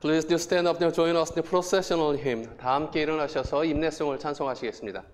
Please do stand up and join us in the processional hymn. 다 함께 일어나셔서 임내송을 찬송하시겠습니다.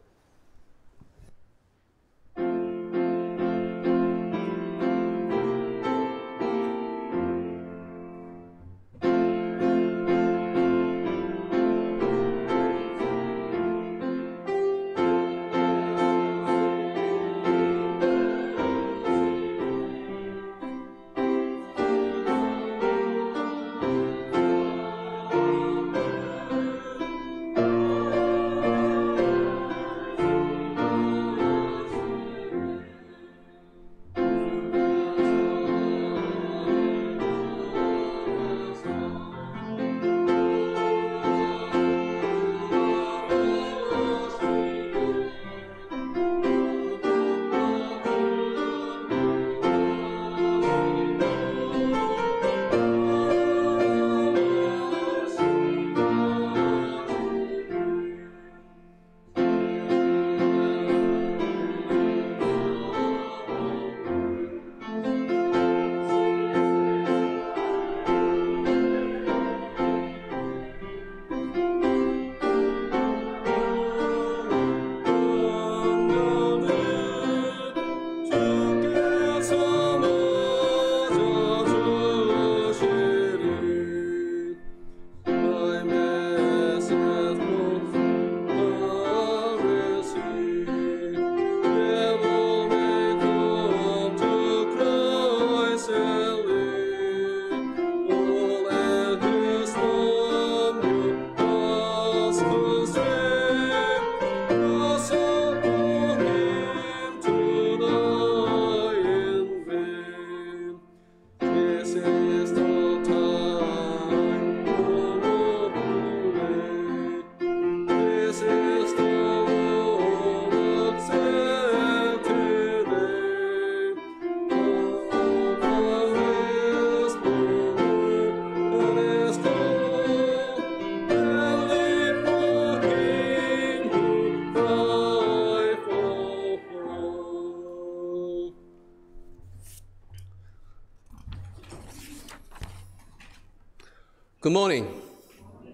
Good morning.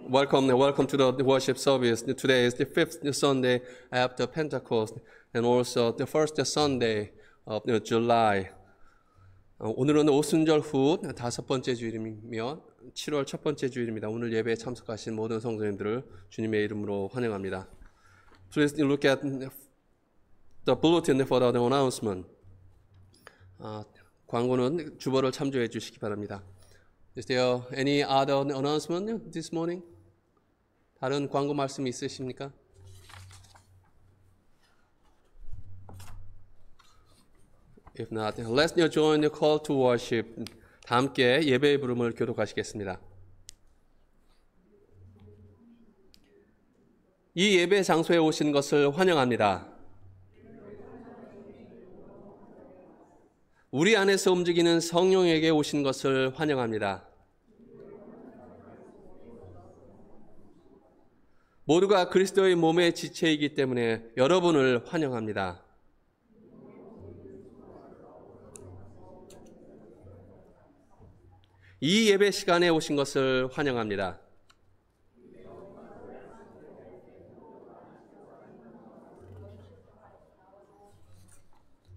Welcome to the worship service. Today is the fifth Sunday after Pentecost and also the first Sunday of July. 오늘은 오순절 후 다섯 번째 주일이며 7월 첫 번째 주일입니다. 오늘 예배에 참석하신 모든 성도님들을 주님의 이름으로 환영합니다. Please look at the bulletin for the announcement. 광고는 주보를 참조해 주시기 바랍니다. Is there any other announcement this morning? 다른 광고 말씀 있으십니까? If not, let's now join the call to worship. 다 함께 예배의 부름을 교독하시겠습니다. 이 예배 장소에 오신 것을 환영합니다. 우리 안에서 움직이는 성령에게 오신 것을 환영합니다. 모두가 그리스도의 몸의 지체이기 때문에 여러분을 환영합니다. 이 예배 시간에 오신 것을 환영합니다.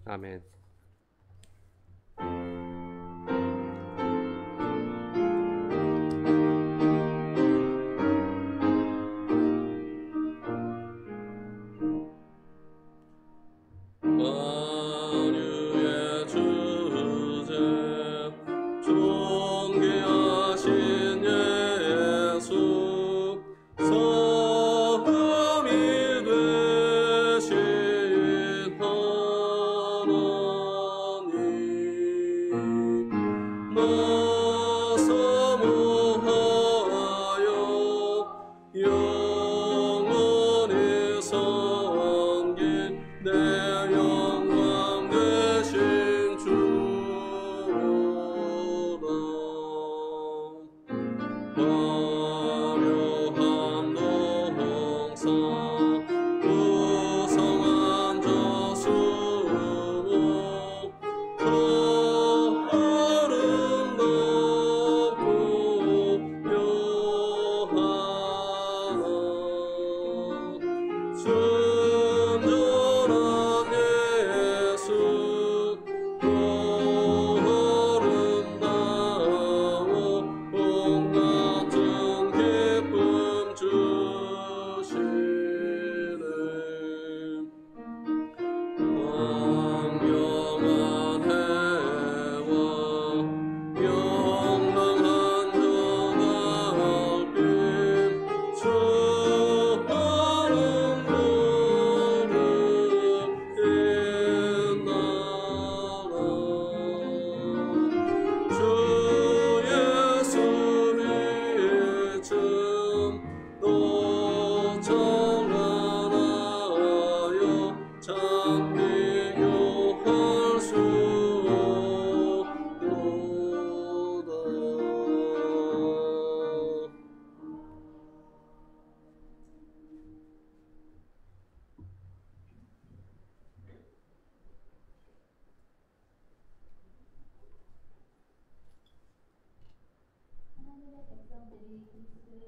아멘. Oh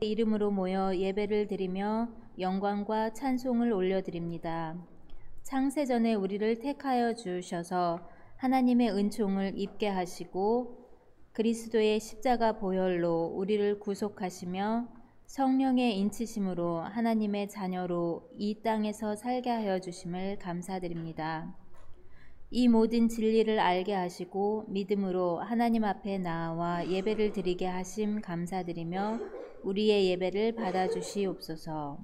이름으로 모여 예배를 드리며 영광과 찬송을 올려드립니다. 창세전에 우리를 택하여 주셔서 하나님의 은총을 입게 하시고 그리스도의 십자가 보혈로 우리를 구속하시며 성령의 인치심으로 하나님의 자녀로 이 땅에서 살게 하여 주심을 감사드립니다. 이 모든 진리를 알게 하시고 믿음으로 하나님 앞에 나아와 예배를 드리게 하심 감사드리며 우리의 예배를 받아주시옵소서.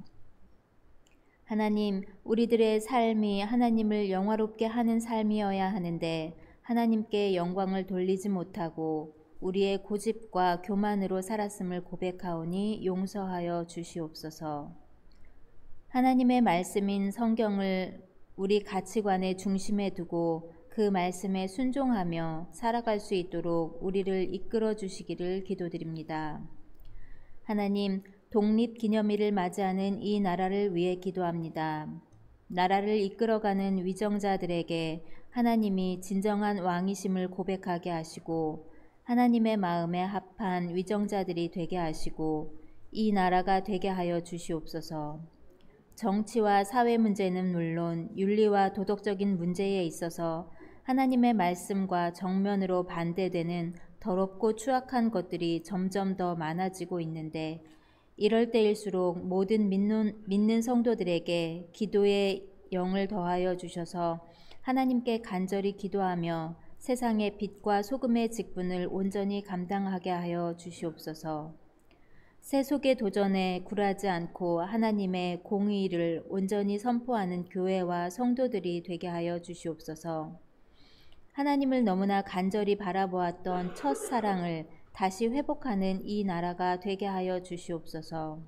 하나님, 우리들의 삶이 하나님을 영화롭게 하는 삶이어야 하는데 하나님께 영광을 돌리지 못하고 우리의 고집과 교만으로 살았음을 고백하오니 용서하여 주시옵소서. 하나님의 말씀인 성경을 우리 가치관의 중심에 두고 그 말씀에 순종하며 살아갈 수 있도록 우리를 이끌어 주시기를 기도드립니다. 하나님, 독립기념일을 맞이하는 이 나라를 위해 기도합니다. 나라를 이끌어가는 위정자들에게 하나님이 진정한 왕이심을 고백하게 하시고 하나님의 마음에 합한 위정자들이 되게 하시고 이 나라가 되게 하여 주시옵소서. 정치와 사회 문제는 물론 윤리와 도덕적인 문제에 있어서 하나님의 말씀과 정면으로 반대되는 더럽고 추악한 것들이 점점 더 많아지고 있는데 이럴 때일수록 모든 믿는 성도들에게 기도의 영을 더하여 주셔서 하나님께 간절히 기도하며 세상의 빛과 소금의 직분을 온전히 감당하게 하여 주시옵소서. 세속의 도전에 굴하지 않고 하나님의 공의를 온전히 선포하는 교회와 성도들이 되게 하여 주시옵소서. 하나님을 너무나 간절히 바라보았던 첫 사랑을 다시 회복하는 이 나라가 되게 하여 주시옵소서.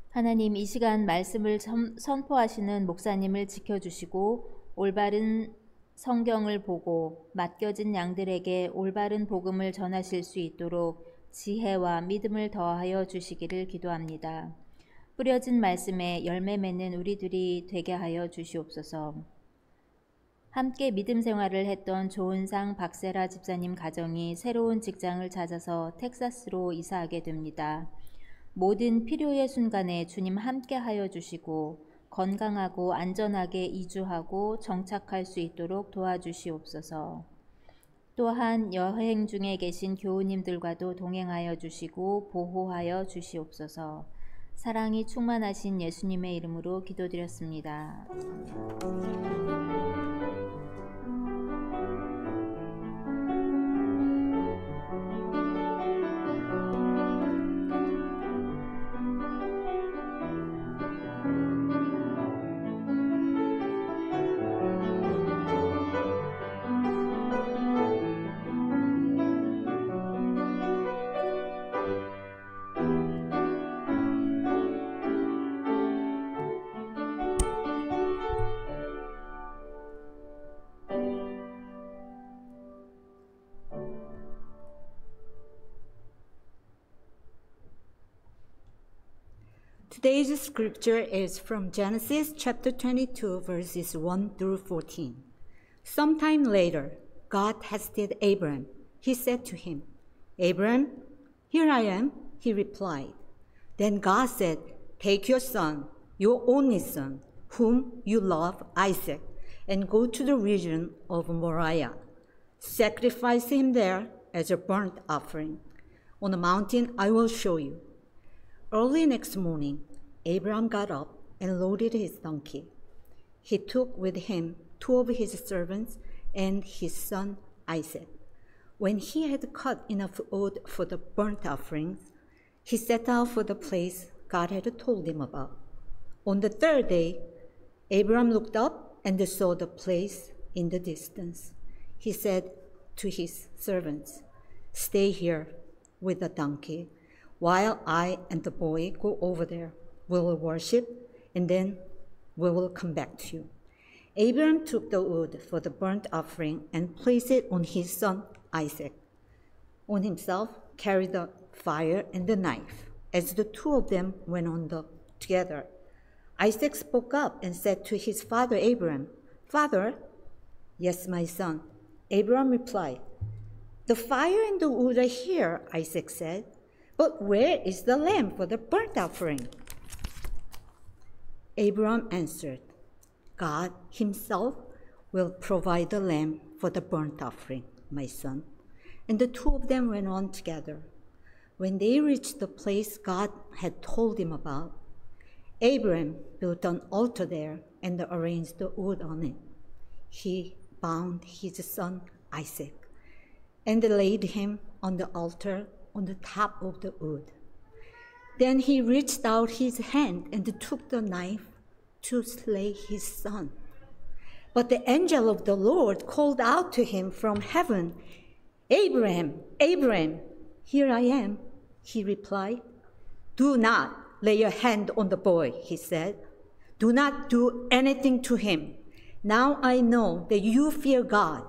하나님, 이 시간 말씀을 선포하시는 목사님을 지켜주시고 올바른 성경을 보고 맡겨진 양들에게 올바른 복음을 전하실 수 있도록 지혜와 믿음을 더하여 주시기를 기도합니다. 뿌려진 말씀에 열매 맺는 우리들이 되게 하여 주시옵소서. 함께 믿음 생활을 했던 조은상 박세라 집사님 가정이 새로운 직장을 찾아서 텍사스로 이사하게 됩니다. 모든 필요의 순간에 주님 함께 하여 주시고 건강하고 안전하게 이주하고 정착할 수 있도록 도와주시옵소서. 또한 여행 중에 계신 교우님들과도 동행하여 주시고 보호하여 주시옵소서. 사랑이 충만하신 예수님의 이름으로 기도드렸습니다. Today's scripture is from Genesis chapter 22, verses 1 through 14. Sometime later, God tested Abram. He said to him, "Abram, here I am," he replied. Then God said, "Take your son, your only son, whom you love, Isaac, and go to the region of Moriah. Sacrifice him there as a burnt offering on a mountain I will show you." Early next morning, Abraham got up and loaded his donkey. He took with him 2 of his servants and his son Isaac. When he had cut enough wood for the burnt offerings, he set out for the place God had told him about. On the third day, Abraham looked up and saw the place in the distance. He said to his servants, "Stay here with the donkey, while I and the boy go over there. We will worship, and then we will come back to you." Abraham took the wood for the burnt offering and placed it on his son Isaac. On himself carried the fire and the knife, as the 2 of them went on together. Isaac spoke up and said to his father Abraham, "Father." "Yes, my son," Abraham replied. "The fire and the wood are here," Isaac said, But where is the lamb for the burnt offering? Abraham answered, God himself will provide the lamb for the burnt offering, my son. And the two of them went on together. When they reached the place God had told him about, Abraham built an altar there and arranged the wood on it. He bound his son Isaac and laid him on the altar on the top of the wood. Then he reached out his hand and took the knife to slay his son. But the angel of the Lord called out to him from heaven, Abraham, Abraham, here I am, he replied. Do not lay your hand on the boy, he said. Do not do anything to him. Now I know that you fear God,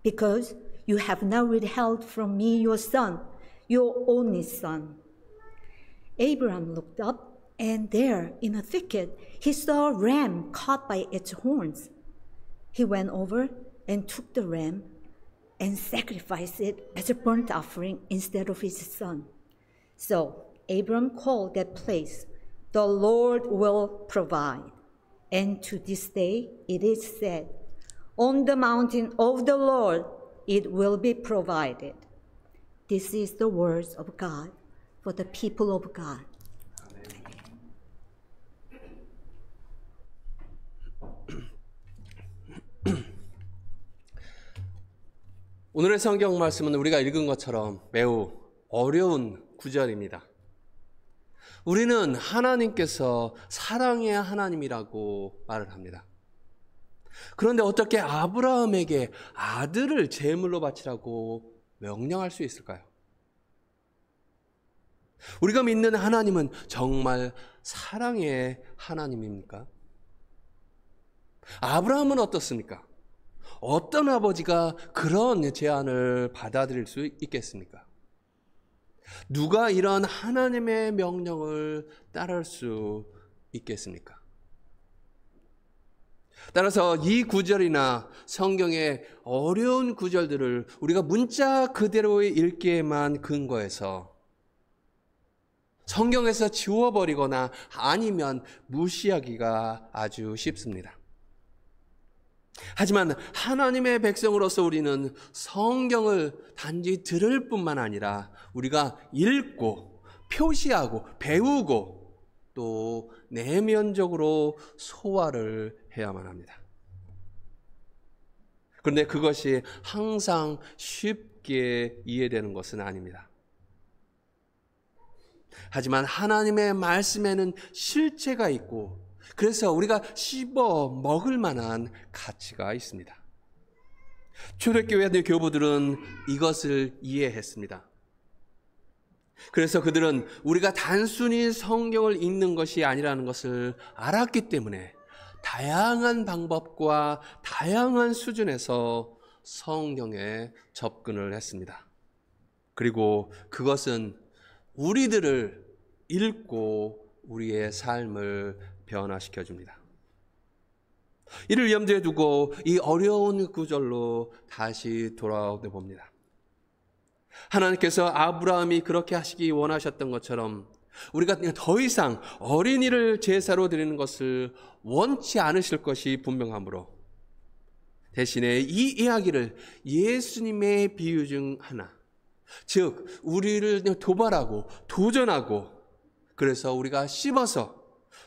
because you have not withheld from me your son, your only son. Abraham looked up, and there in a thicket he saw a ram caught by its horns. He went over and took the ram and sacrificed it as a burnt offering instead of his son. So Abram called that place, the Lord will provide. And to this day it is said, on the mountain of the Lord it will be provided. This is the words of God for the people of God. 오늘의 성경 말씀은 우리가 읽은 것처럼 매우 어려운 구절입니다. 우리는 하나님께서 사랑의 하나님이라고 말을 합니다. 그런데 어떻게 아브라함에게 아들을 제물로 바치라고 명령할 수 있을까요? 우리가 믿는 하나님은 정말 사랑의 하나님입니까? 아브라함은 어떻습니까? 어떤 아버지가 그런 제안을 받아들일 수 있겠습니까? 누가 이런 하나님의 명령을 따를 수 있겠습니까? 따라서 이 구절이나 성경의 어려운 구절들을 우리가 문자 그대로 읽기에만 근거해서 성경에서 지워버리거나 아니면 무시하기가 아주 쉽습니다. 하지만 하나님의 백성으로서 우리는 성경을 단지 들을 뿐만 아니라 우리가 읽고 표시하고 배우고 또 내면적으로 소화를 해야만 합니다. 그런데 그것이 항상 쉽게 이해되는 것은 아닙니다. 하지만 하나님의 말씀에는 실체가 있고 그래서 우리가 씹어 먹을 만한 가치가 있습니다. 초대교회 교부들은 이것을 이해했습니다. 그래서 그들은 우리가 단순히 성경을 읽는 것이 아니라는 것을 알았기 때문에 다양한 방법과 다양한 수준에서 성경에 접근을 했습니다. 그리고 그것은 우리들을 읽고 우리의 삶을 변화시켜 줍니다. 이를 염두에 두고 이 어려운 구절로 다시 돌아오게 봅니다. 하나님께서 아브라함이 그렇게 하시기 원하셨던 것처럼 우리가 더 이상 어린이를 제사로 드리는 것을 원치 않으실 것이 분명하므로 대신에 이 이야기를 예수님의 비유 중 하나, 즉 우리를 도발하고 도전하고 그래서 우리가 씹어서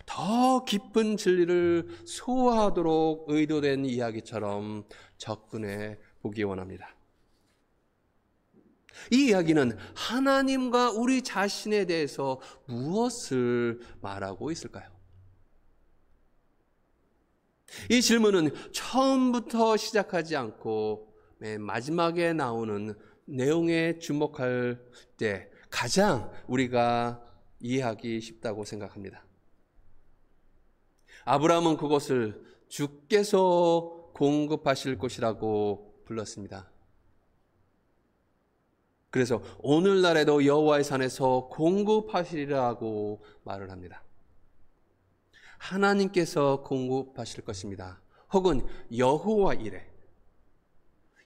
더 깊은 진리를 소화하도록 의도된 이야기처럼 접근해 보기 원합니다. 이 이야기는 하나님과 우리 자신에 대해서 무엇을 말하고 있을까요? 이 질문은 처음부터 시작하지 않고 맨 마지막에 나오는 내용에 주목할 때 가장 우리가 이해하기 쉽다고 생각합니다. 아브라함은 그것을 주께서 공급하실 것이라고 불렀습니다. 그래서 오늘날에도 여호와의 산에서 공급하시리라고 말을 합니다. 하나님께서 공급하실 것입니다. 혹은 여호와 이레.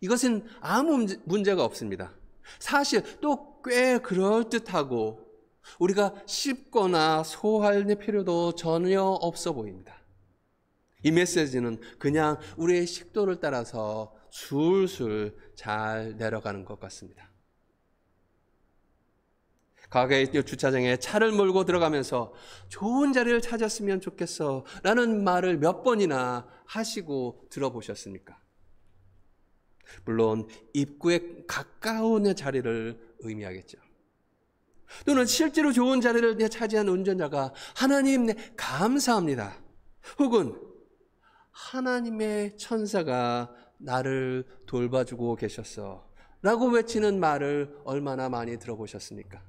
이것은 아무 문제가 없습니다. 사실 또 꽤 그럴듯하고 우리가 씹거나 소화할 필요도 전혀 없어 보입니다. 이 메시지는 그냥 우리의 식도를 따라서 술술 잘 내려가는 것 같습니다. 가게의 주차장에 차를 몰고 들어가면서 좋은 자리를 찾았으면 좋겠어 라는 말을 몇 번이나 하시고 들어보셨습니까? 물론 입구에 가까운 자리를 의미하겠죠. 또는 실제로 좋은 자리를 차지한 운전자가 하나님 감사합니다. 혹은 하나님의 천사가 나를 돌봐주고 계셨어 라고 외치는 말을 얼마나 많이 들어보셨습니까?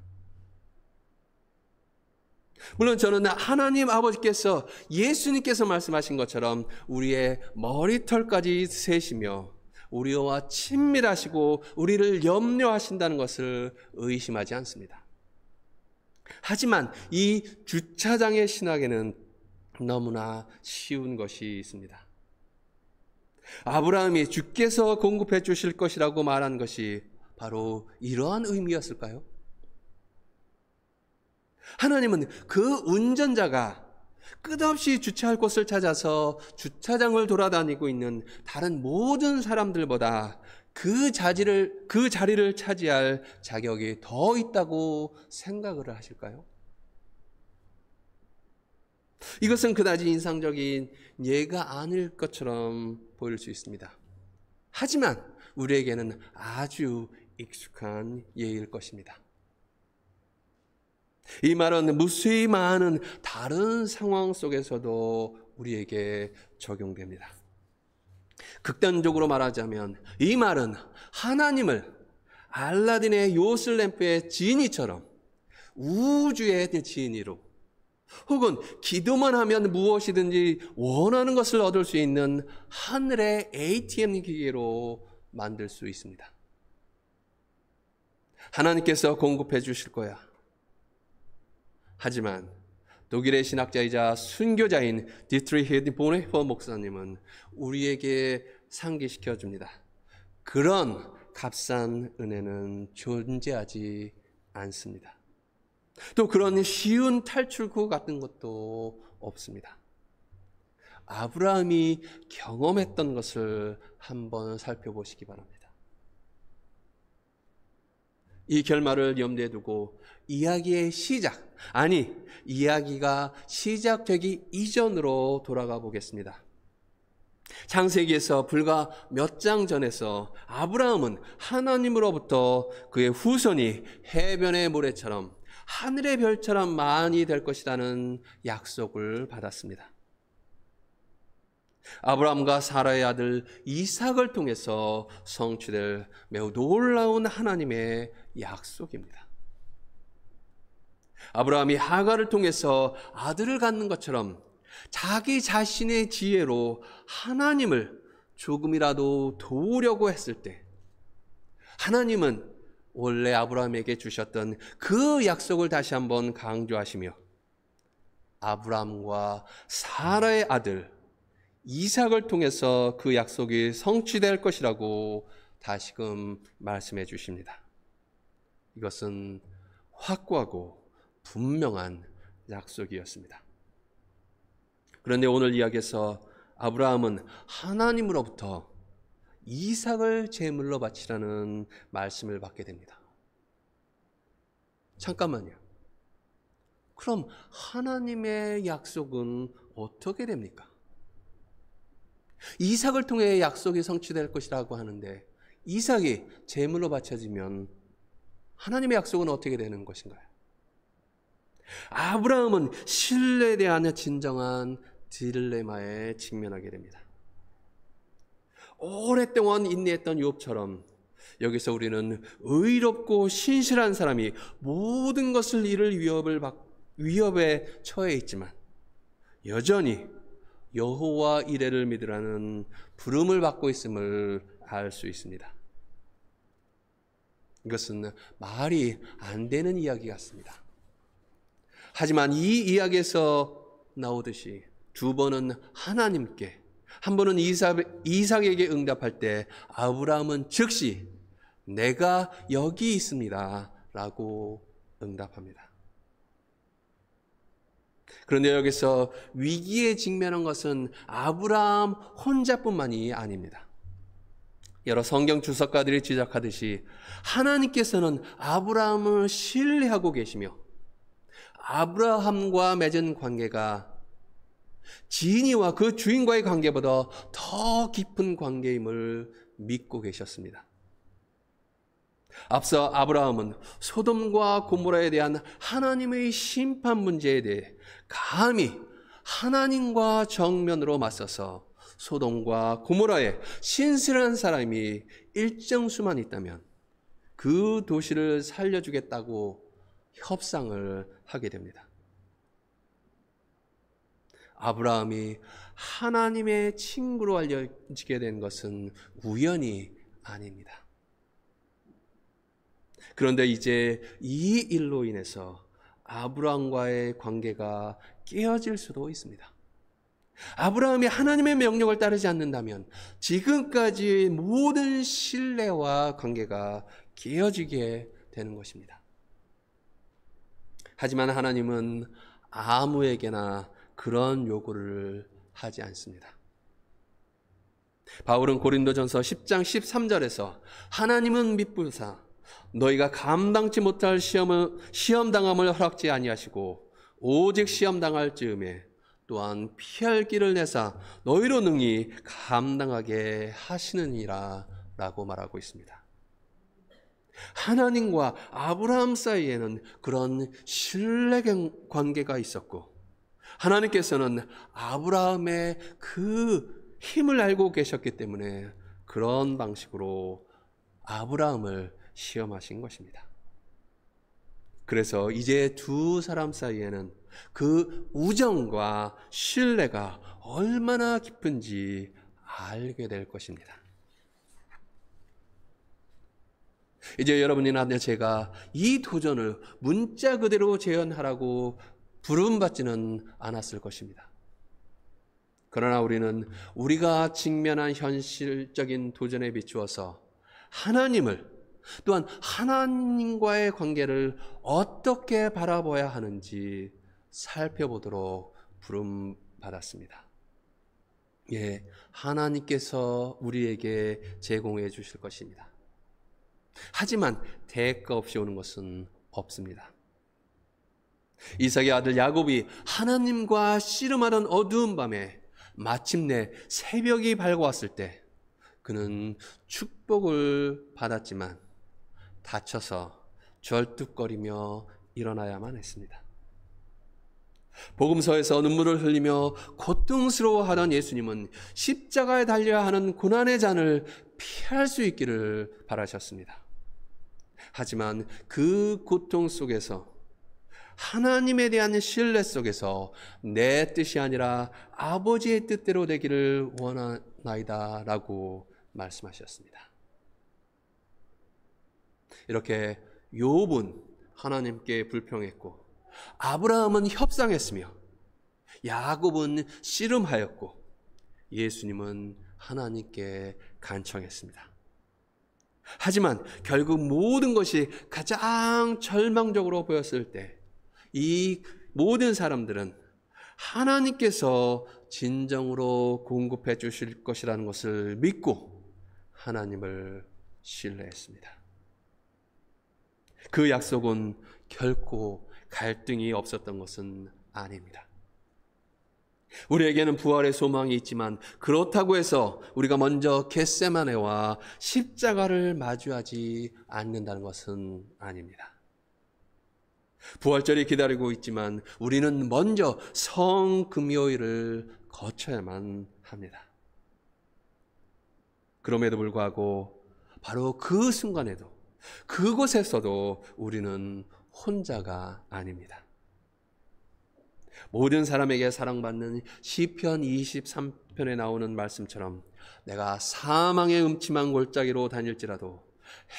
물론 저는 하나님 아버지께서 예수님께서 말씀하신 것처럼 우리의 머리털까지 세시며 우리와 친밀하시고 우리를 염려하신다는 것을 의심하지 않습니다. 하지만 이 주차장의 신학에는 너무나 쉬운 것이 있습니다. 아브라함이 주께서 공급해 주실 것이라고 말한 것이 바로 이러한 의미였을까요? 하나님은 그 운전자가 끝없이 주차할 곳을 찾아서 주차장을 돌아다니고 있는 다른 모든 사람들보다 그 자리를 차지할 자격이 더 있다고 생각을 하실까요? 이것은 그다지 인상적인 예가 아닐 것처럼 보일 수 있습니다. 하지만 우리에게는 아주 익숙한 예일 것입니다. 이 말은 무수히 많은 다른 상황 속에서도 우리에게 적용됩니다. 극단적으로 말하자면 이 말은 하나님을 알라딘의 요술램프의 지니처럼 우주의 지니로 혹은 기도만 하면 무엇이든지 원하는 것을 얻을 수 있는 하늘의 ATM 기계로 만들 수 있습니다. 하나님께서 공급해 주실 거야. 하지만 독일의 신학자이자 순교자인 디트리히 보네퍼 목사님은 우리에게 상기시켜 줍니다. 그런 값싼 은혜는 존재하지 않습니다. 또 그런 쉬운 탈출구 같은 것도 없습니다. 아브라함이 경험했던 것을 한번 살펴보시기 바랍니다. 이 결말을 염두에 두고 이야기의 시작, 아니 이야기가 시작되기 이전으로 돌아가 보겠습니다. 창세기에서 불과 몇 장 전에서 아브라함은 하나님으로부터 그의 후손이 해변의 모래처럼 하늘의 별처럼 많이 될 것이라는 약속을 받았습니다. 아브라함과 사라의 아들 이삭을 통해서 성취될 매우 놀라운 하나님의 약속입니다. 아브라함이 하갈을 통해서 아들을 갖는 것처럼 자기 자신의 지혜로 하나님을 조금이라도 도우려고 했을 때 하나님은 원래 아브라함에게 주셨던 그 약속을 다시 한번 강조하시며 아브라함과 사라의 아들 이삭을 통해서 그 약속이 성취될 것이라고 다시금 말씀해 주십니다. 이것은 확고하고 분명한 약속이었습니다. 그런데 오늘 이야기에서 아브라함은 하나님으로부터 이삭을 제물로 바치라는 말씀을 받게 됩니다. 잠깐만요. 그럼 하나님의 약속은 어떻게 됩니까? 이삭을 통해 약속이 성취될 것이라고 하는데 이삭이 제물로 바쳐지면 하나님의 약속은 어떻게 되는 것인가요? 아브라함은 신뢰에 대한 진정한 딜레마에 직면하게 됩니다. 오랫동안 인내했던 욥처럼 여기서 우리는 의롭고 신실한 사람이 모든 것을 잃을 위협에 처해 있지만 여전히 여호와 이레를 믿으라는 부름을 받고 있음을 알 수 있습니다. 이것은 말이 안 되는 이야기 같습니다. 하지만 이 이야기에서 나오듯이 두 번은 하나님께, 한 번은 이삭에게 응답할 때 아브라함은 즉시 내가 여기 있습니다 라고 응답합니다. 그런데 여기서 위기에 직면한 것은 아브라함 혼자뿐만이 아닙니다. 여러 성경 주석가들이 지적하듯이 하나님께서는 아브라함을 신뢰하고 계시며 아브라함과 맺은 관계가 지인이와 그 주인과의 관계보다 더 깊은 관계임을 믿고 계셨습니다. 앞서 아브라함은 소돔과 고모라에 대한 하나님의 심판 문제에 대해 감히 하나님과 정면으로 맞서서 소돔과 고모라에 신실한 사람이 일정 수만 있다면 그 도시를 살려주겠다고 협상을 하게 됩니다. 아브라함이 하나님의 친구로 알려지게 된 것은 우연이 아닙니다. 그런데 이제 이 일로 인해서 아브라함과의 관계가 깨어질 수도 있습니다. 아브라함이 하나님의 명령을 따르지 않는다면 지금까지 모든 신뢰와 관계가 깨어지게 되는 것입니다. 하지만 하나님은 아무에게나 그런 요구를 하지 않습니다. 바울은 고린도전서 10장 13절에서 하나님은 미쁘사 너희가 감당치 못할 시험당함을 허락지 아니하시고 오직 시험당할 즈음에 또한 피할 길을 내사 너희로 능히 감당하게 하시느니라 라고 말하고 있습니다. 하나님과 아브라함 사이에는 그런 신뢰 관계가 있었고 하나님께서는 아브라함의 그 힘을 알고 계셨기 때문에 그런 방식으로 아브라함을 시험하신 것입니다. 그래서 이제 두 사람 사이에는 그 우정과 신뢰가 얼마나 깊은지 알게 될 것입니다. 이제 여러분이나 제가 이 도전을 문자 그대로 재현하라고 부름받지는 않았을 것입니다. 그러나 우리는 우리가 직면한 현실적인 도전에 비추어서 하나님을 또한 하나님과의 관계를 어떻게 바라봐야 하는지 살펴보도록 부름받았습니다. 예, 하나님께서 우리에게 제공해 주실 것입니다. 하지만 대가 없이 오는 것은 없습니다. 이삭의 아들 야곱이 하나님과 씨름하던 어두운 밤에 마침내 새벽이 밝아왔을 때 그는 축복을 받았지만 다쳐서 절뚝거리며 일어나야만 했습니다. 복음서에서 눈물을 흘리며 고통스러워하던 예수님은 십자가에 달려야 하는 고난의 잔을 피할 수 있기를 바라셨습니다. 하지만 그 고통 속에서 하나님에 대한 신뢰 속에서 내 뜻이 아니라 아버지의 뜻대로 되기를 원하나이다 라고 말씀하셨습니다. 이렇게 욥은 하나님께 불평했고 아브라함은 협상했으며 야곱은 씨름하였고 예수님은 하나님께 간청했습니다. 하지만 결국 모든 것이 가장 절망적으로 보였을 때 이 모든 사람들은 하나님께서 진정으로 공급해 주실 것이라는 것을 믿고 하나님을 신뢰했습니다. 그 약속은 결코 갈등이 없었던 것은 아닙니다. 우리에게는 부활의 소망이 있지만 그렇다고 해서 우리가 먼저 겟세마네와 십자가를 마주하지 않는다는 것은 아닙니다. 부활절이 기다리고 있지만 우리는 먼저 성금요일을 거쳐야만 합니다. 그럼에도 불구하고 바로 그 순간에도 그곳에서도 우리는 혼자가 아닙니다. 모든 사람에게 사랑받는 시편 23편에 나오는 말씀처럼 내가 사망의 음침한 골짜기로 다닐지라도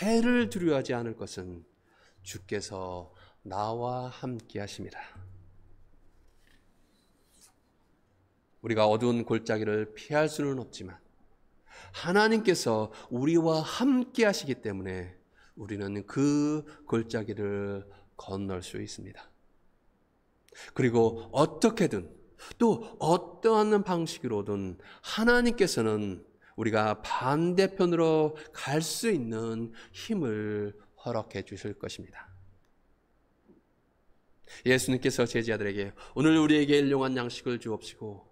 해를 두려워하지 않을 것은 주께서 나와 함께 하심이라. 우리가 어두운 골짜기를 피할 수는 없지만 하나님께서 우리와 함께 하시기 때문에 우리는 그 골짜기를 건널 수 있습니다. 그리고 어떻게든 또 어떠한 방식으로든 하나님께서는 우리가 반대편으로 갈 수 있는 힘을 허락해 주실 것입니다. 예수님께서 제자들에게 오늘 우리에게 일용할 양식을 주옵시고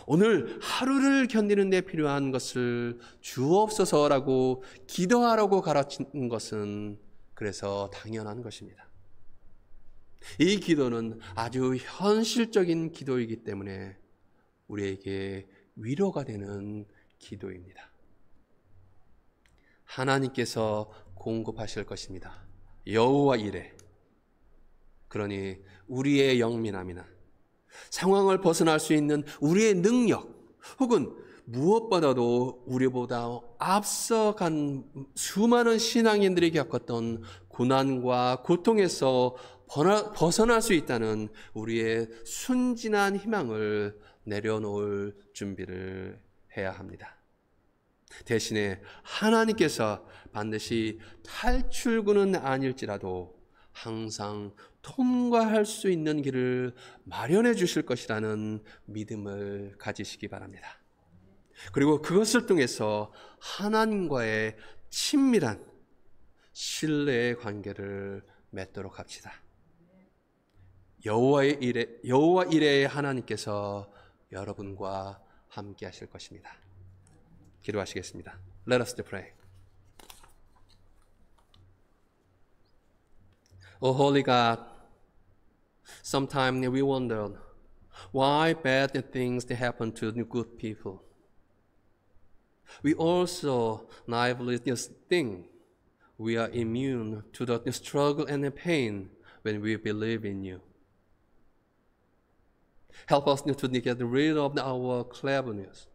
오늘 하루를 견디는 데 필요한 것을 주옵소서라고 기도하라고 가르친 것은 그래서 당연한 것입니다. 이 기도는 아주 현실적인 기도이기 때문에 우리에게 위로가 되는 기도입니다. 하나님께서 공급하실 것입니다. 여호와 이레. 그러니 우리의 영민함이나 상황을 벗어날 수 있는 우리의 능력 혹은 무엇보다도 우리보다 앞서간 수많은 신앙인들이 겪었던 고난과 고통에서 벗어날 수 있다는 우리의 순진한 희망을 내려놓을 준비를 해야 합니다. 대신에 하나님께서 반드시 탈출구는 아닐지라도 항상 통과할 수 있는 길을 마련해 주실 것이라는 믿음을 가지시기 바랍니다. 그리고 그것을 통해서 하나님과의 친밀한 신뢰의 관계를 맺도록 합시다. 여호와 이레의 하나님께서 여러분과 함께 하실 것입니다. 기도하시겠습니다. Let us pray. Oh Holy God, sometimes we wonder why bad things happen to the good people. We also naively think we are immune to the struggle and the pain when we believe in you. Help us to get rid of our cleverness,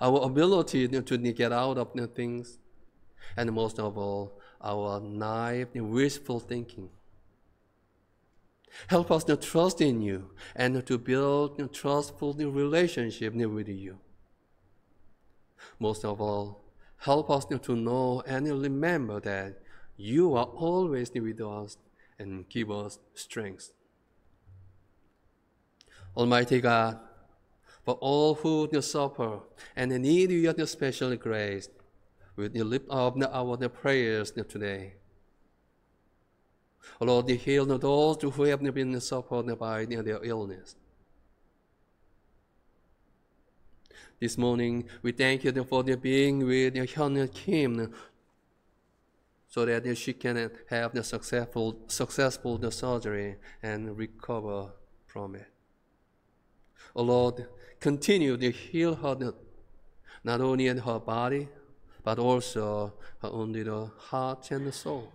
our ability to get out of the things, and most of all, our naive, wishful thinking. Help us to trust in you and to build a trustful relationship with you. Most of all, help us to know and remember that you are always with us and give us strength. Almighty God, for all who suffer and need your special grace, we lift up our prayers today. Lord, heal those who have been suffered by their illness. This morning, we thank you for being with Hyun Kim so that she can have the successful surgery and recover from it. Oh Lord, continue to heal her, not only in her body, but also her only the heart and the soul.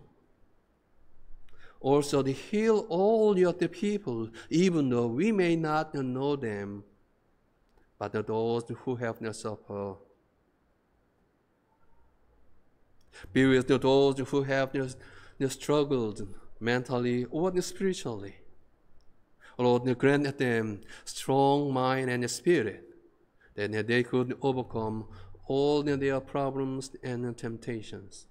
Also to heal all your people, even though we may not know them, but those who have not suffered. Be with those who have struggled mentally or spiritually. Lord, grant them strong mind and spirit, that they could overcome all their problems and temptations.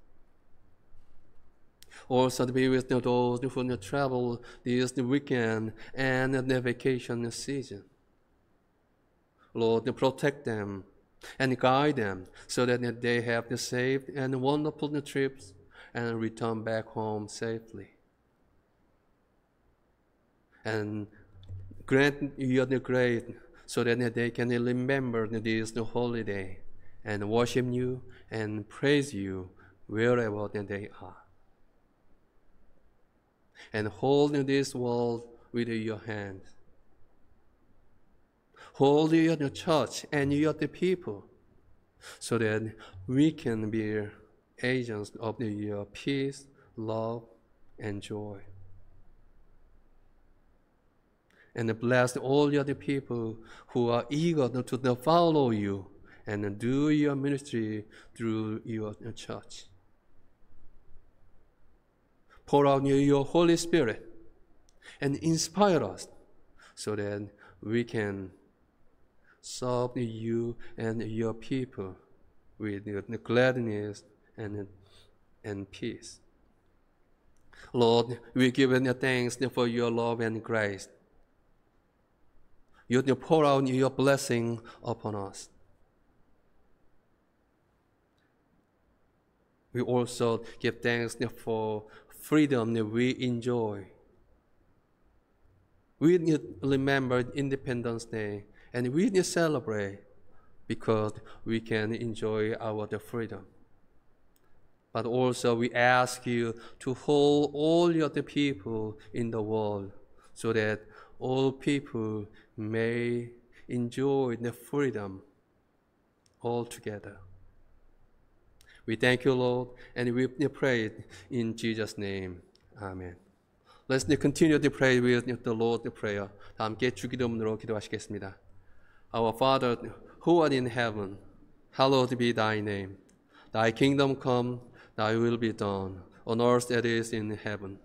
Also to be with those who travel this weekend and the vacation season. Lord, protect them and guide them so that they have the safe and wonderful trips and return back home safely. And grant you the grace so that they can remember this holiday and worship you and praise you wherever they are. And hold this world with your hand. Hold your church and your people so that we can be agents of your peace, love, and joy. And bless all your people who are eager to follow you and do your ministry through your church. Pour out your Holy Spirit and inspire us so that we can serve you and your people with gladness and peace. Lord, we give you thanks for your love and grace. You pour out your blessing upon us. We also give thanks for freedom that we enjoy. We remember Independence Day and we celebrate because we can enjoy our freedom. But also we ask you to hold all the other people in the world so that all people may enjoy the freedom all together. We thank you, Lord, and we pray in Jesus' name. Amen. Let's continue to pray with the Lord's Prayer. 다 함께 주기도문으로 기도하시겠습니다. Our Father, who art in heaven, hallowed be thy name. Thy kingdom come, thy will be done, on earth as it is in heaven.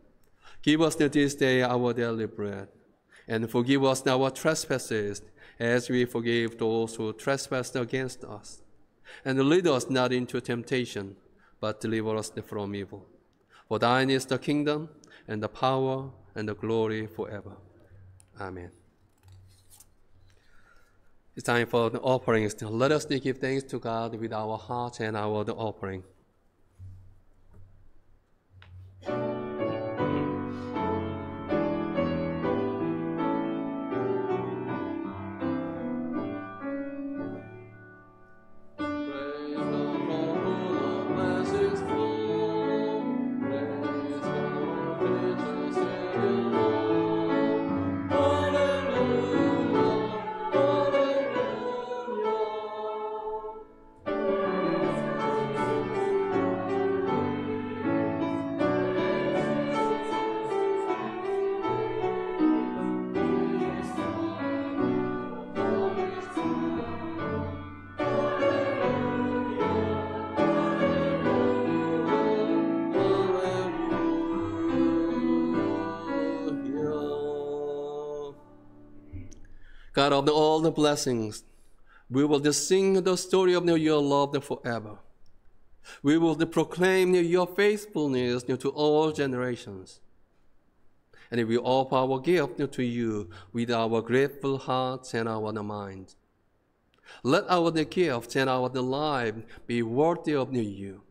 Give us this day our daily bread, and forgive us our trespasses, as we forgive those who trespass against us. And lead us not into temptation, but deliver us from evil. For thine is the kingdom, and the power, and the glory forever. Amen. It's time for the offerings. Let us give thanks to God with our hearts and our offering. God of all the blessings, we will sing the story of your love forever. We will proclaim your faithfulness to all generations. And we offer our gift to you with our grateful hearts and our minds. Let our gifts and our life be worthy of you.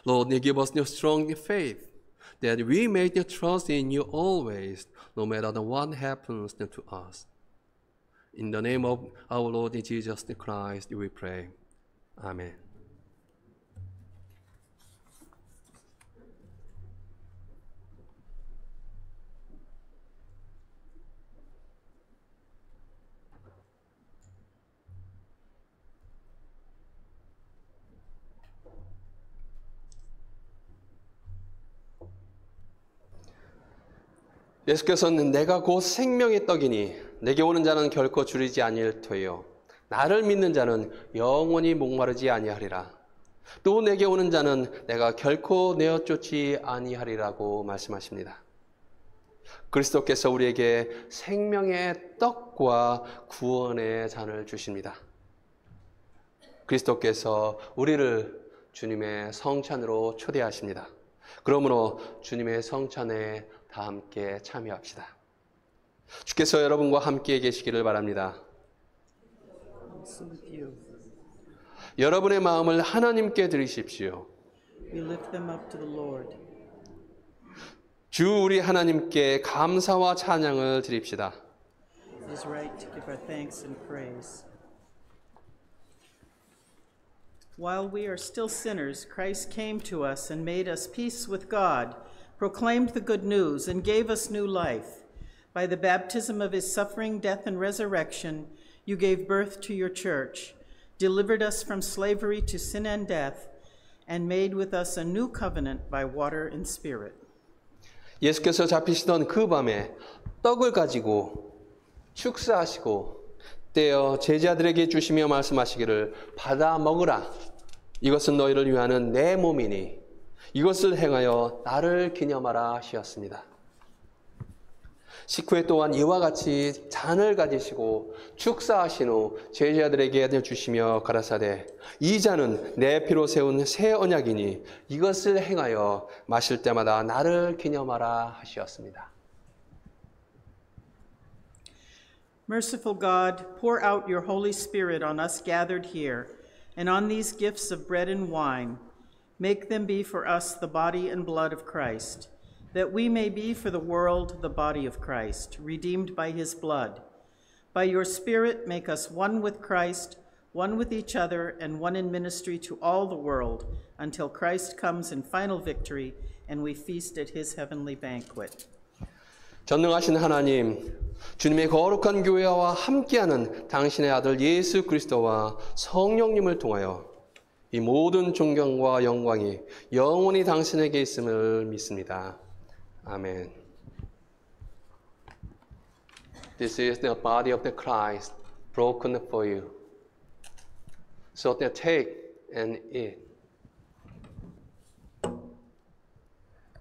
Lord, give us strong faith that we may trust in you always, no matter what happens to us. In the name of our Lord Jesus Christ, we pray. Amen. 예수께서는 내가 곧 생명의 떡이니 내게 오는 자는 결코 줄이지 아니할 터요 나를 믿는 자는 영원히 목마르지 아니하리라. 또 내게 오는 자는 내가 결코 내어 쫓지 아니하리라고 말씀하십니다. 그리스도께서 우리에게 생명의 떡과 구원의 잔을 주십니다. 그리스도께서 우리를 주님의 성찬으로 초대하십니다. 그러므로 주님의 성찬에 다 함께 참여합시다. 주께서 여러분과 함께 계시기를 바랍니다. 여러분의 마음을 하나님께 드리십시오. We lift them up to the Lord. 주 우리 하나님께 감사와 찬양을 드립시다. It is right to give our thanks and praise. While we are still sinners, Christ came to us and made us peace with God, proclaimed the good news, and gave us new life. By the baptism of his suffering, death, and resurrection, you gave birth to your church, delivered us from slavery to sin and death, and made with us a new covenant by water and spirit. 예수께서 잡히시던 그 밤에 떡을 가지고 축사하시고 떼어 제자들에게 주시며 말씀하시기를 받아 먹으라. 이것은 너희를 위하는 내 몸이니 이것을 행하여 나를 기념하라 하셨습니다. 식후에 또한 이와 같이 잔을 가지시고 축사하신 후 제자들에게 주시며 가라사대 이 잔은 내 피로 세운 새 언약이니 이것을 행하여 마실 때마다 나를 기념하라 하셨습니다. Merciful God, pour out your Holy Spirit on us gathered here, and on these gifts of bread and wine. Make them be for us the body and blood of Christ, that we may be for the world the body of Christ, redeemed by his blood. By your Spirit, make us one with Christ, one with each other, and one in ministry to all the world, until Christ comes in final victory and we feast at his heavenly banquet. 전능하신 하나님, 주님의 거룩한 교회와 함께하는 당신의 아들 예수 그리스도와 성령님을 통하여 이 모든 존경과 영광이 영원히 당신에게 있음을 믿습니다. 아멘. This is the body of the Christ broken for you. So take and eat.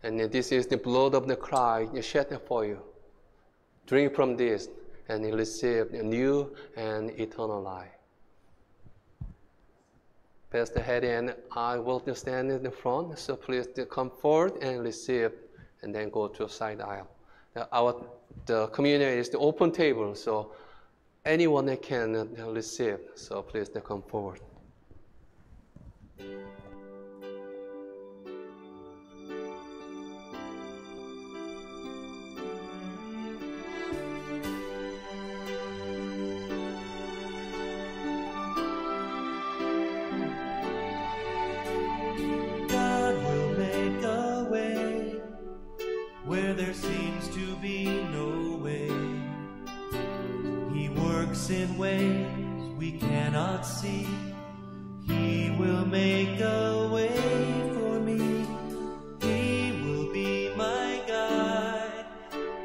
And this is the blood of the Christ shed for you. Drink from this and receive a new and eternal life. Pastor Hetty and I will stand in the front, so please come forward and receive, and then go to side aisle. The communion is the open table, so anyone can receive, so please come forward. Where there seems to be no way, he works in ways we cannot see. He will make a way for me. He will be my guide,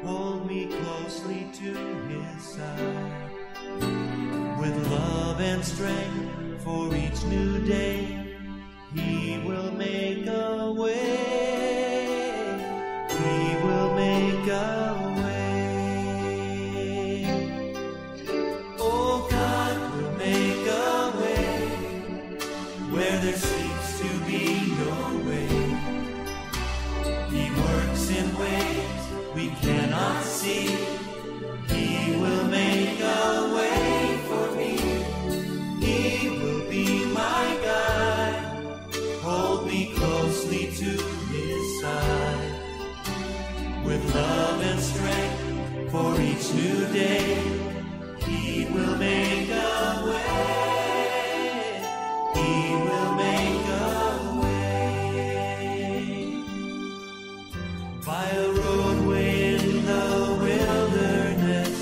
hold me closely to his side. With love and strength for each new day, he will make a way. He will make a way. Oh, God will make a way where there seems to be no way. He works in ways we cannot see. He will make a way for me. He will be my guide, hold me closely to his side. With love and strength for each new day, he will make a way. He will make a way. By a roadway in the wilderness,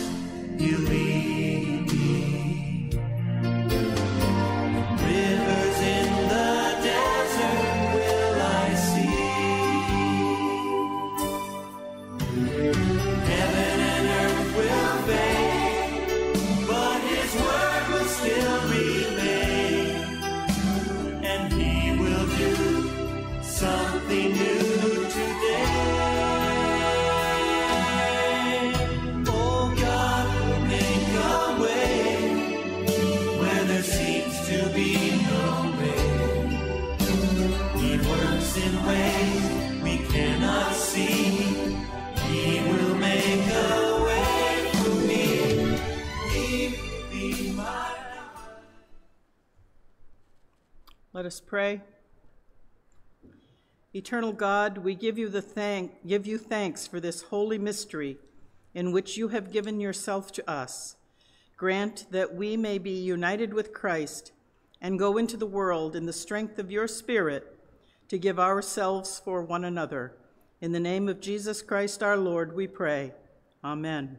he'll lead me. Rivers in the desert will I see. Heaven and earth will fade, but his word will still remain, and he will do something new today. Oh, God will make a way where there seems to be no way. He works in ways we cannot see. He will make a way for me. He will be my life. Let us pray. Eternal God, we give you thanks for this holy mystery in which you have given yourself to us. Grant that we may be united with Christ and go into the world in the strength of your Spirit to give ourselves for one another. In the name of Jesus Christ our Lord, we pray. Amen.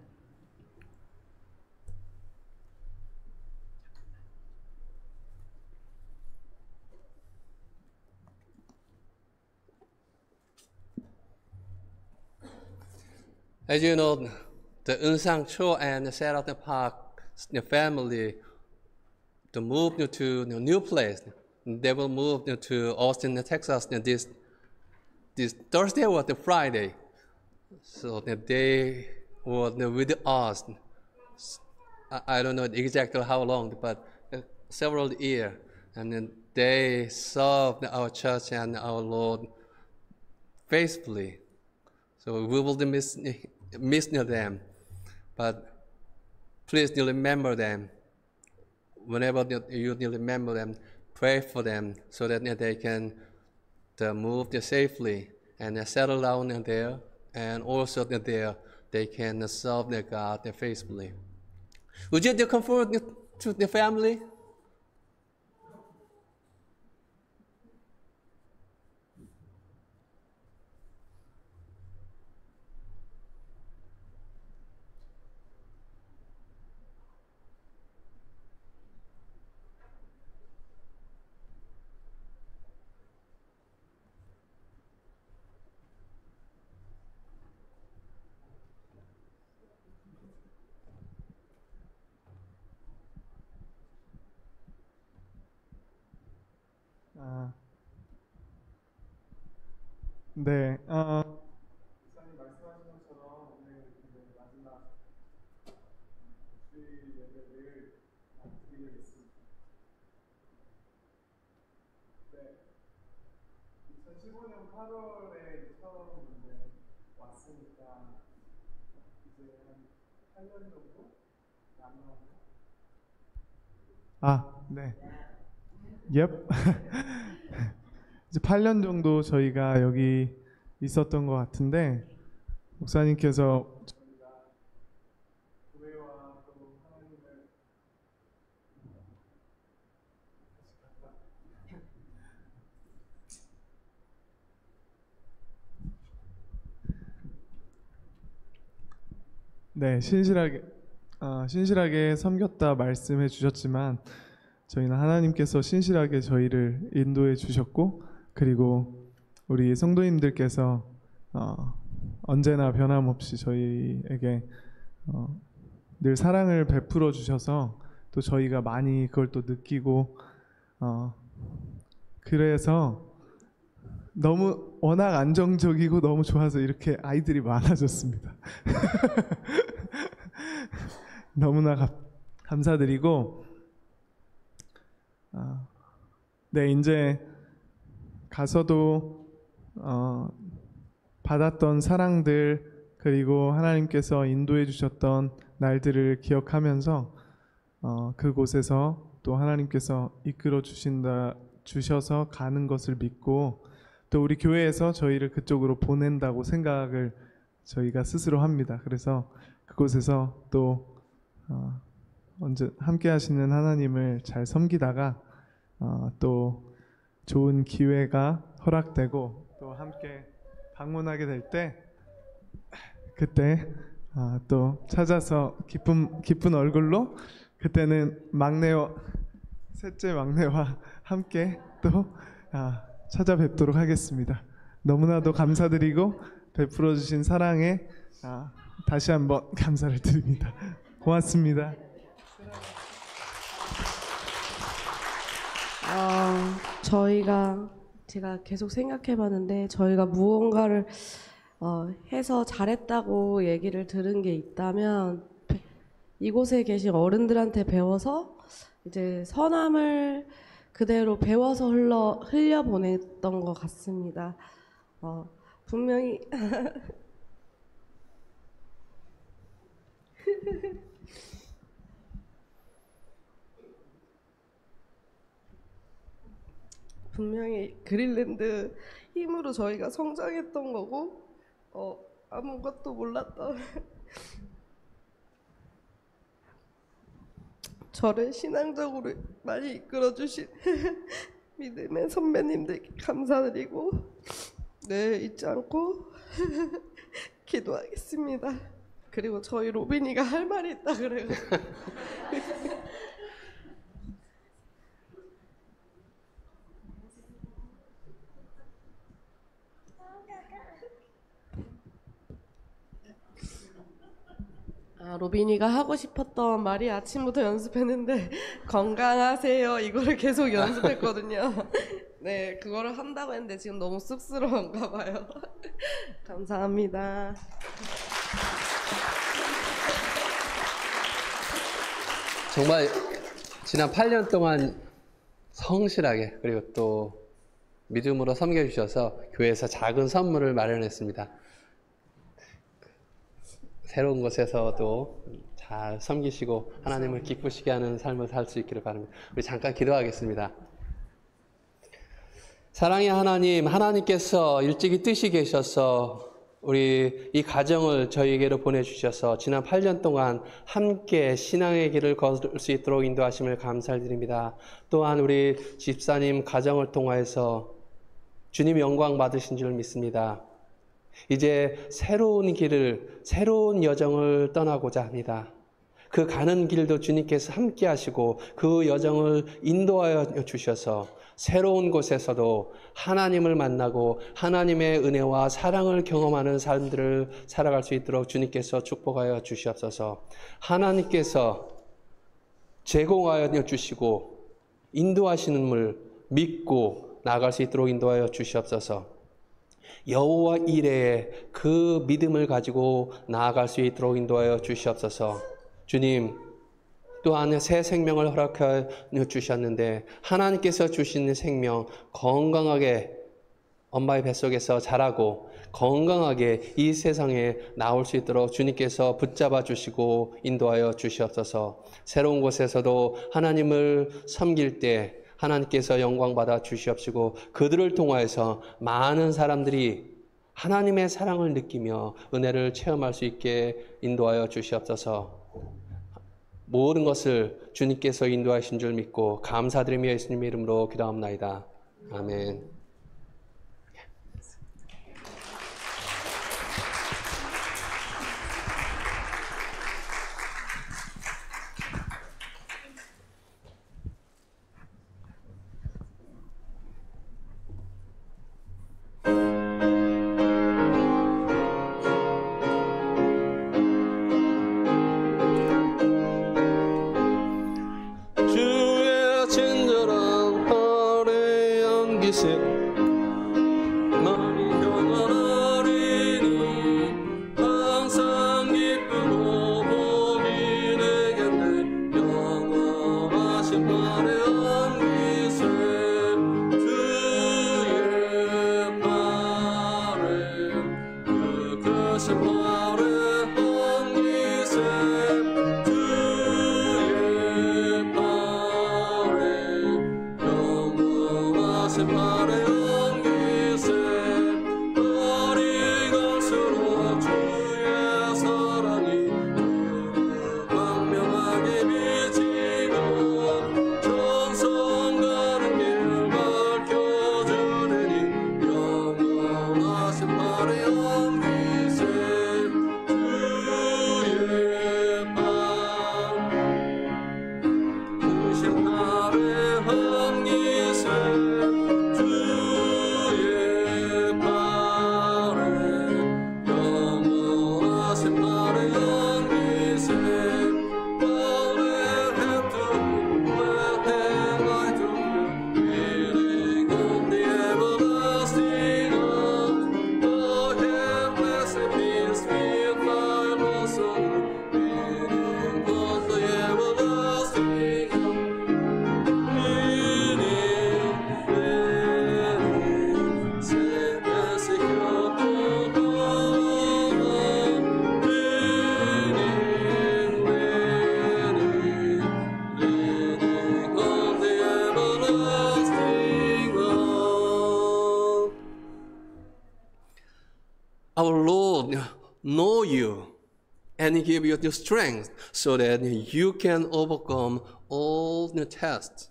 As you know, the Eunsan Cho and Sarah Park, the family, to move to a new place. They will move to Austin, Texas, this Thursday or the Friday. So they were with us. I don't know exactly how long, but several years. And then they served our church and our Lord faithfully. So we will miss them. But please remember them. Whenever you remember them, pray for them so that they can move safely and settle down there, and also that they can serve their God faithfully. Would you comfort to the family? 네, 목사님 말씀하신 것처럼 오늘 마지막 주일 예배를 드리겠습니다. 네, 2015년 8월에 처음 왔으니까 이제 한 8년 정도 남았나요? 네. Yep. 이제 8년 정도 저희가 여기 있었던 것 같은데, 목사님께서 저희가 교회와 또 하나님을 네, 신실하게 섬겼다 말씀해 주셨지만, 저희는 하나님께서 신실하게 저희를 인도해 주셨고, 그리고 우리 성도님들께서 언제나 변함없이 저희에게 늘 사랑을 베풀어 주셔서 또 저희가 많이 그걸 또 느끼고, 그래서 너무 워낙 안정적이고 너무 좋아서 이렇게 아이들이 많아졌습니다. 너무나 감사드리고, 네, 이제 가서도 받았던 사랑들, 그리고 하나님께서 인도해 주셨던 날들을 기억하면서 그곳에서 또 하나님께서 이끌어 주셔서 가는 것을 믿고, 또 우리 교회에서 저희를 그쪽으로 보낸다고 생각을 저희가 스스로 합니다. 그래서 그곳에서 또 언제 함께 하시는 하나님을 잘 섬기다가 또 좋은 기회가 허락되고 또 함께 방문하게 될 때, 그때 또 찾아서 기쁜 얼굴로, 그때는 셋째 막내와 함께 또 찾아뵙도록 하겠습니다. 너무나도 감사드리고 베풀어 주신 사랑에 다시 한번 감사를 드립니다. 고맙습니다. 제가 계속 생각해봤는데, 저희가 무언가를 해서 잘했다고 얘기를 들은 게 있다면 이곳에 계신 어른들한테 배워서 이제 선함을 그대로 배워서 흘려보냈던 것 같습니다. 분명히 분명히 그린랜드 힘으로 저희가 성장했던 거고, 아무것도 몰랐던 저를 신앙적으로 많이 이끌어주신 믿음의 선배님들께 감사드리고, 네, 잊지 않고 기도하겠습니다. 그리고 저희 로빈이가 할 말이 있다 그래가지고 로빈이가 하고 싶었던 말이 아침부터 연습했는데 건강하세요 이거를 계속 연습했거든요. 네, 그거를 한다고 했는데 지금 너무 쑥스러운가 봐요. 감사합니다. 정말 지난 8년 동안 성실하게 그리고 또 믿음으로 섬겨주셔서 교회에서 작은 선물을 마련했습니다. 새로운 곳에서도 잘 섬기시고 하나님을 기쁘시게 하는 삶을 살 수 있기를 바랍니다. 우리 잠깐 기도하겠습니다. 사랑의 하나님, 하나님께서 일찍이 뜻이 계셔서 우리 이 가정을 저희에게로 보내주셔서 지난 8년 동안 함께 신앙의 길을 걸을 수 있도록 인도하심을 감사드립니다. 또한 우리 집사님 가정을 통하여서 주님 영광 받으신 줄 믿습니다. 이제 새로운 길을, 새로운 여정을 떠나고자 합니다. 그 가는 길도 주님께서 함께 하시고 그 여정을 인도하여 주셔서 새로운 곳에서도 하나님을 만나고 하나님의 은혜와 사랑을 경험하는 삶들을 살아갈 수 있도록 주님께서 축복하여 주시옵소서. 하나님께서 제공하여 주시고 인도하시는 걸 믿고 나아갈 수 있도록 인도하여 주시옵소서. 여호와 이레의 그 믿음을 가지고 나아갈 수 있도록 인도하여 주시옵소서. 주님, 또한 새 생명을 허락하여 주셨는데 하나님께서 주신 생명 건강하게 엄마의 뱃속에서 자라고 건강하게 이 세상에 나올 수 있도록 주님께서 붙잡아 주시고 인도하여 주시옵소서. 새로운 곳에서도 하나님을 섬길 때 하나님께서 영광 받아 주시옵시고 그들을 통하여서 많은 사람들이 하나님의 사랑을 느끼며 은혜를 체험할 수 있게 인도하여 주시옵소서. 모든 것을 주님께서 인도하신 줄 믿고 감사드리며 예수님의 이름으로 기도합나이다. 아멘. Our Lord know you and give you the strength so that you can overcome all the tests.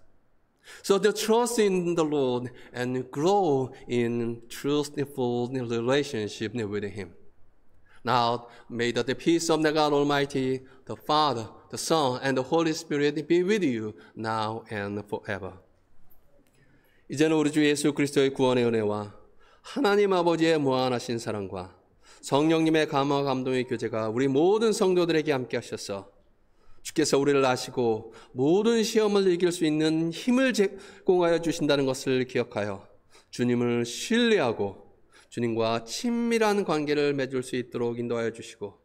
So the trust in the Lord and grow in truthful relationship with Him. Now may the peace of the God Almighty, the Father, the Son, and the Holy Spirit be with you now and forever. 이제는 우리 주 예수 그리스도의 구원의 은혜와 하나님 아버지의 무한하신 사랑과 성령님의 감화 감동의 교제가 우리 모든 성도들에게 함께 하셔서 주께서 우리를 아시고 모든 시험을 이길 수 있는 힘을 제공하여 주신다는 것을 기억하여 주님을 신뢰하고 주님과 친밀한 관계를 맺을 수 있도록 인도하여 주시고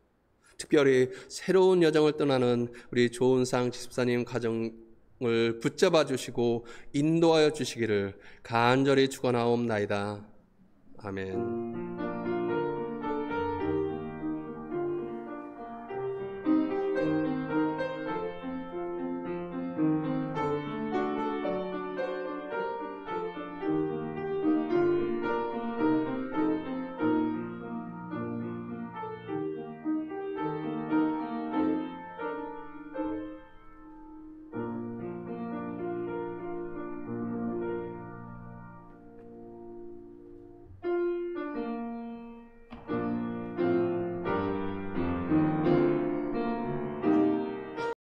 특별히 새로운 여정을 떠나는 우리 조은상 집사님 가정을 붙잡아 주시고 인도하여 주시기를 간절히 축원하옵나이다. 아멘.